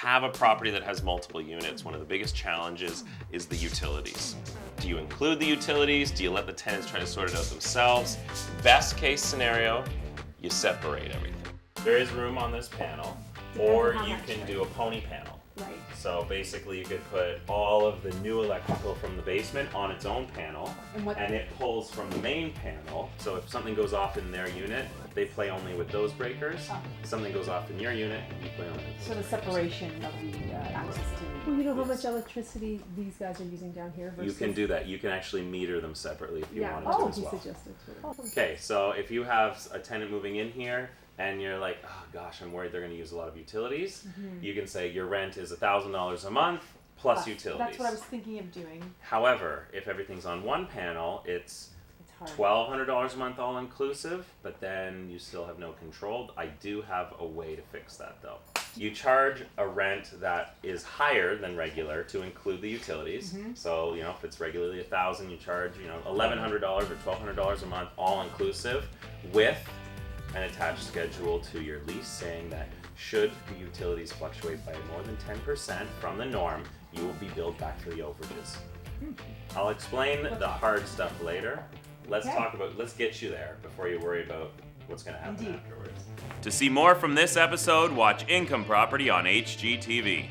have a property that has multiple units, one of the biggest challenges is the utilities. Do you include the utilities? Do you let the tenants try to sort it out themselves? Best case scenario, you separate everything. There is room on this panel, or you can do a pony panel. Right. So basically you could put all of the new electrical from the basement on its own panel, and it pulls from the main panel. So if something goes off in their unit, they play only with those breakers. If something goes off in your unit, you play only with those So the separation of the access to... Well, you know how much electricity these guys are using down here versus... You can do that. You can actually meter them separately if you wanted to as he well. suggested to. Okay, so if you have a tenant moving in here and you're like, oh gosh, I'm worried they're going to use a lot of utilities, you can say your rent is $1,000 a month plus utilities. That's what I was thinking of doing. However, if everything's on one panel, it's $1,200 a month all inclusive, but then you still have no control. I do have a way to fix that though. You charge a rent that is higher than regular to include the utilities. So, if it's regularly $1,000, you charge, $1,100 or $1,200 a month all inclusive with an attached schedule to your lease saying that should the utilities fluctuate by more than 10% from the norm, you will be billed back for the overages. I'll explain the hard stuff later. Let's get you there before you worry about what's going to happen afterwards. To see more from this episode, watch Income Property on HGTV.